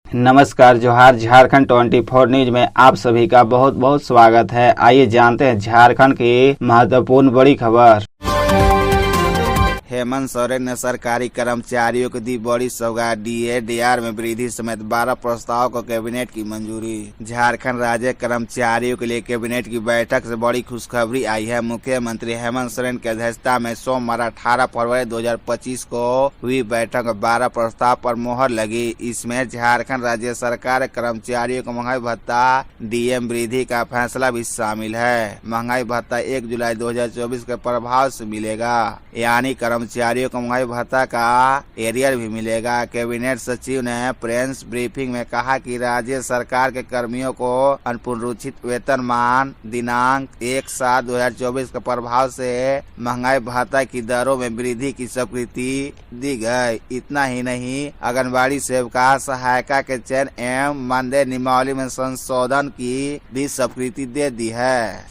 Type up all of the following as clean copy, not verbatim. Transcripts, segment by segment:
नमस्कार, जोहार। झारखंड 24 न्यूज में आप सभी का बहुत बहुत स्वागत है। आइए जानते हैं झारखंड की महत्वपूर्ण बड़ी खबर। हेमंत सोरेन ने सरकारी कर्मचारियों को दी बड़ी सौगात। डीए डीआर में वृद्धि समेत 12 प्रस्ताव को कैबिनेट की मंजूरी। झारखंड राज्य कर्मचारियों के लिए कैबिनेट की बैठक से बड़ी खुशखबरी आई है। मुख्यमंत्री हेमंत सोरेन की अध्यक्षता में सोमवार 18 फरवरी 2025 को हुई बैठक में 12 प्रस्ताव पर मोहर लगी। इसमें झारखंड राज्य सरकार कर्मचारियों को महंगाई भत्ता डीएम वृद्धि का फैसला भी शामिल है। महंगाई भत्ता 1 जुलाई 2024 के प्रभाव से मिलेगा, यानी कर्मचारियों को महंगाई भत्ता का एरियर भी मिलेगा। कैबिनेट सचिव ने प्रेस ब्रीफिंग में कहा कि राज्य सरकार के कर्मियों को अनुपुनरुचित वेतनमान दिनांक 1/7/2024 के प्रभाव से महंगाई भत्ता की दरों में वृद्धि की स्वीकृति दी गई। इतना ही नहीं, आंगनबाड़ी सेविका सहायिका के चयन एवं मानदेय नियमावली में संशोधन की भी स्वीकृति दे दी है।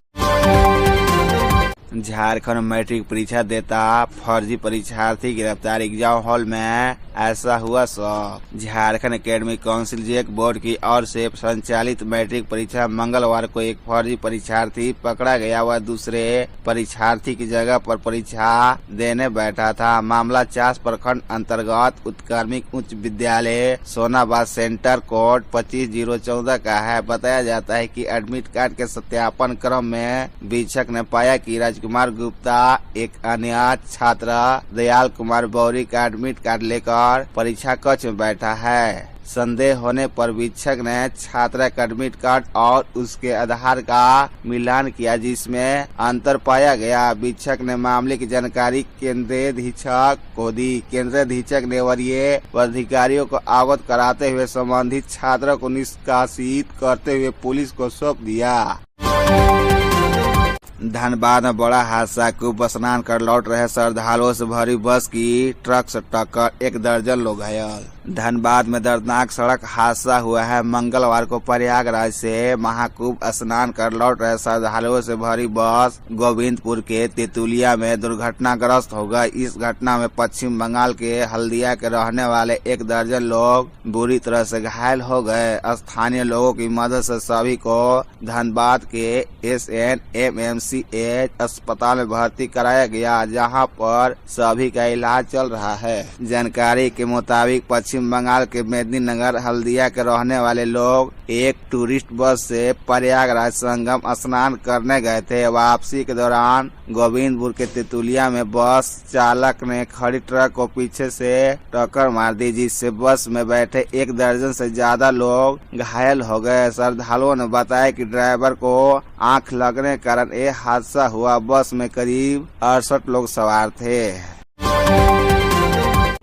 झारखंड मैट्रिक परीक्षा देता फर्जी परीक्षार्थी गिरफ्तार। एग्जाम हॉल में ऐसा हुआ सब। झारखंड एकेडमिक काउंसिल जेक बोर्ड की ओर से संचालित मैट्रिक परीक्षा मंगलवार को एक फर्जी परीक्षार्थी पकड़ा गया। वह दूसरे परीक्षार्थी की जगह पर परीक्षा देने बैठा था। मामला चास प्रखंड अंतर्गत उत्क्रमिक उच्च विद्यालय सोनाबाद सेंटर कोड 25/014 का है। बताया जाता है कि एडमिट कार्ड के सत्यापन क्रम में वीक्षक ने पाया कि राजकुमार गुप्ता एक अन्य छात्र दयाल कुमार बौरी का एडमिट कार्ड लेकर परीक्षा कक्ष में बैठा है। संदेह होने पर वीक्षक ने छात्रा का एडमिट कार्ड और उसके आधार का मिलान किया, जिसमें अंतर पाया गया। वीक्षक ने मामले की जानकारी केंद्रीय अधीक्षक को दी। केंद्रीय अधीक्षक ने वरीय अधिकारियों को अवगत कराते हुए संबंधित छात्रों को निष्कासित करते हुए पुलिस को सौंप दिया। धनबाद में बड़ा हादसा। कुंभ स्नान कर लौट रहे श्रद्धालुओं से भरी बस की ट्रक से टक्कर, 1 दर्जन लोग घायल। धनबाद में दर्दनाक सड़क हादसा हुआ है। मंगलवार को प्रयागराज से महाकुंभ स्नान कर लौट रहे श्रद्धालुओं से भरी बस गोविंदपुर के तेतुलिया में दुर्घटनाग्रस्त हो गई। इस घटना में पश्चिम बंगाल के हल्दिया के रहने वाले 1 दर्जन लोग बुरी तरह से घायल हो गए। स्थानीय लोगों की मदद से सभी को धनबाद के SNMMCH अस्पताल में भर्ती कराया गया, जहां पर सभी का इलाज चल रहा है। जानकारी के मुताबिक पश्चिम बंगाल के मेदिनीनगर हल्दिया के रहने वाले लोग एक टूरिस्ट बस से प्रयागराज संगम स्नान करने गए थे। वापसी के दौरान गोविंदपुर के तेतुलिया में बस चालक ने खड़ी ट्रक को पीछे से टक्कर मार दी, जिससे बस में बैठे 1 दर्जन से ज्यादा लोग घायल हो गए। श्रद्धालुओं ने बताया कि ड्राइवर को आंख लगने के कारण यह हादसा हुआ। बस में करीब 68 लोग सवार थे।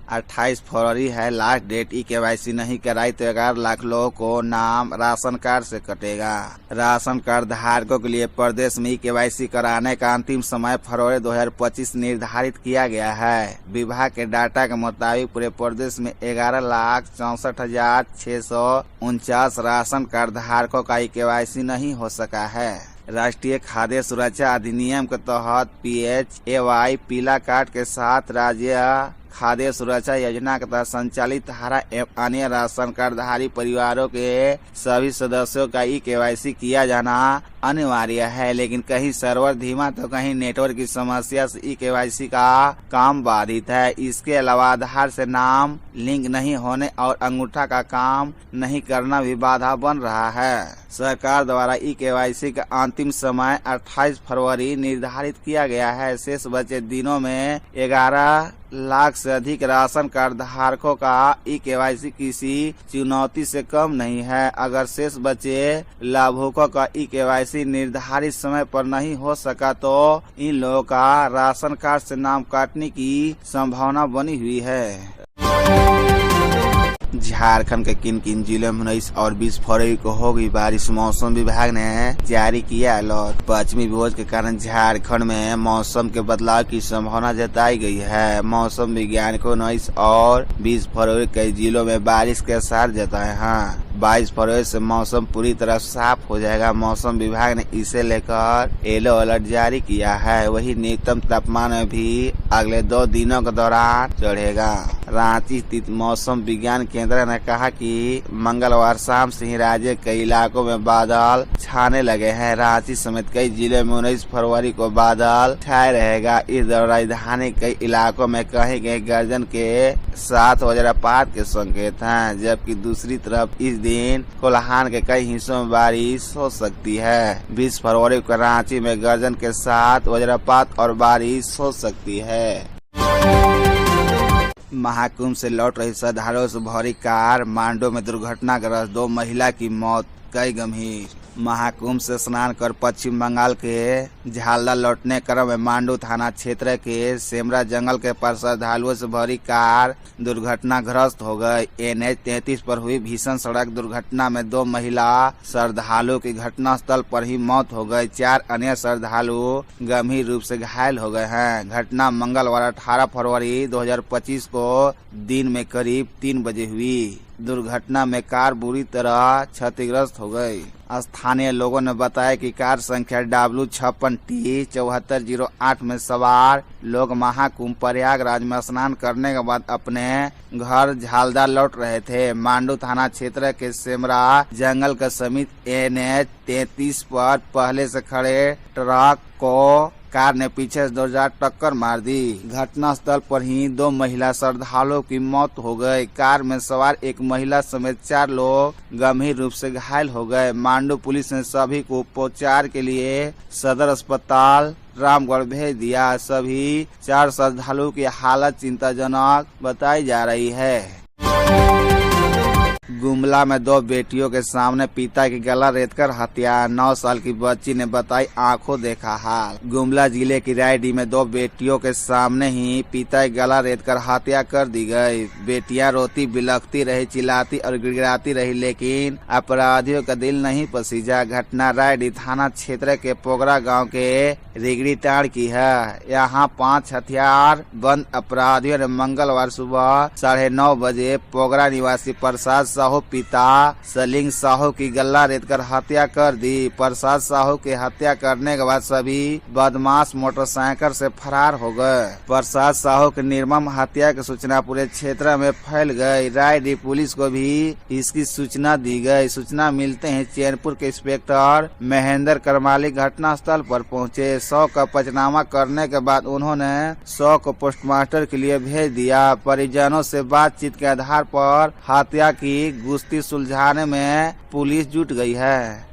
28 फरवरी है लास्ट डेट। KYC नहीं कराई तो 11 लाख लोगों को नाम राशन कार्ड से कटेगा। राशन कार्ड धारकों के लिए प्रदेश में KYC कराने का अंतिम समय फरवरी 2025 निर्धारित किया गया है। विभाग के डाटा के मुताबिक पूरे प्रदेश में 11,64,649 राशन कार्ड धारकों का KYC नहीं हो सका है। राष्ट्रीय खाद्य सुरक्षा अधिनियम के तहत PHAY पीला कार्ड के साथ राज्य खाद्य सुरक्षा योजना के तहत संचालित हरा एवं अन्य राशन कार्ड धारी परिवारों के सभी सदस्यों का KYC किया जाना अनिवार्य है, लेकिन कहीं सर्वर धीमा तो कहीं नेटवर्क की समस्या से KYC का काम बाधित है। इसके अलावा आधार से नाम लिंक नहीं होने और अंगूठा का काम नहीं करना भी बाधा बन रहा है। सरकार द्वारा KYC का अंतिम समय 28 फरवरी निर्धारित किया गया है। शेष बचे दिनों में 11 लाख से अधिक राशन कार्ड धारकों का KYC किसी चुनौती से कम नहीं है। अगर शेष बचे लाभुकों का KYC निर्धारित समय पर नहीं हो सका तो इन लोगों का राशन कार्ड से नाम काटने की संभावना बनी हुई है। झारखंड के किन किन जिलों में 19 और 20 फरवरी को होगी बारिश। मौसम विभाग ने जारी किया अलर्ट। पश्चिमी विक्षोभ के कारण झारखंड में मौसम के बदलाव की संभावना जताई गई है। मौसम वैज्ञानिकों ने 19 और 20 फरवरी कई जिलों में बारिश के आसार जताए हैं। 22 फरवरी से मौसम पूरी तरह साफ हो जाएगा। मौसम विभाग ने इसे लेकर येलो अलर्ट जारी किया है। वही न्यूनतम तापमान में भी अगले 2 दिनों के दौरान चढ़ेगा। रांची स्थित मौसम विज्ञान केंद्र ने कहा कि मंगलवार शाम से ही राज्य के कई इलाकों में बादल छाने लगे हैं। रांची समेत कई जिले में 19 फरवरी को बादल छाए रहेगा। इस दौरान राजधानी के कई इलाकों में कहीं कहीं गर्जन के साथ वज्रपात के संकेत हैं, जबकि दूसरी तरफ इस दिन कोल्हान के कई हिस्सों में बारिश हो सकती है। 20 फरवरी को रांची में गर्जन के साथ वज्रपात और बारिश हो सकती है। महाकुंभ से लौट रही श्रद्धालुओं से भरी कार, मांडो में दुर्घटनाग्रस्त 2 महिला की मौत, कई गंभीर। महाकुंभ से स्नान कर पश्चिम बंगाल के झालदा लौटने क्रम में मांडू थाना क्षेत्र के सेमरा जंगल के पास श्रद्धालुओं से भरी कार दुर्घटनाग्रस्त हो गई। NH 33 पर हुई भीषण सड़क दुर्घटना में 2 महिला श्रद्धालुओं की घटनास्थल पर ही मौत हो गई। 4 अन्य श्रद्धालु गंभीर रूप से घायल हो गए हैं। घटना मंगलवार 18 फरवरी 2025 को दिन में करीब 3 बजे हुई। दुर्घटना में कार बुरी तरह क्षतिग्रस्त हो गई। स्थानीय लोगों ने बताया कि कार संख्या W56T 7408 में सवार लोग महाकुंभ प्रयागराज में स्नान करने के बाद अपने घर झालदा लौट रहे थे। मांडू थाना क्षेत्र के सेमरा जंगल के समीप NH 33 पर पहले से खड़े ट्रक को कार ने पीछे से दौड़ टक्कर मार दी। घटनास्थल पर ही 2 महिला श्रद्धालुओं की मौत हो गई। कार में सवार एक महिला समेत 4 लोग गंभीर रूप से घायल हो गए। मांडू पुलिस ने सभी को उपचार के लिए सदर अस्पताल रामगढ़ भेज दिया। सभी 4 श्रद्धालुओं की हालत चिंताजनक बताई जा रही है। गुमला में 2 बेटियों के सामने पिता की गला रेतकर हत्या, 9 साल की बच्ची ने बताई आंखों देखा हाल। गुमला जिले की रायडीह में 2 बेटियों के सामने ही पिता की गला रेतकर हत्या कर दी गई। बेटियां रोती बिलखती रही, चिल्लाती और गिड़गिड़ाती रही, लेकिन अपराधियों का दिल नहीं पसीजा। घटना रायडीह थाना क्षेत्र के पोगरा गांव के रिगड़ी टाड़ की है। यहाँ 5 हथियार बंद अपराधियों ने मंगलवार सुबह 9:30 बजे पोगरा निवासी प्रसाद साहू पिता सलिंग साहू की गला रेतकर हत्या कर दी। प्रसाद साहू की हत्या करने के बाद सभी बदमाश मोटरसाइकिल से फरार हो गए। प्रसाद साहू की निर्मम हत्या की सूचना पूरे क्षेत्र में फैल गई। रायडीह पुलिस को भी इसकी सूचना दी गई। सूचना मिलते ही चैनपुर के इंस्पेक्टर महेंद्र करमाली घटना स्थल पर पहुंचे। शव का पंचनामा करने के बाद उन्होंने शव को पोस्टमार्टम के लिए भेज दिया। परिजनों से बातचीत के आधार पर हत्या की गुस्ती सुलझाने में पुलिस जुट गई है।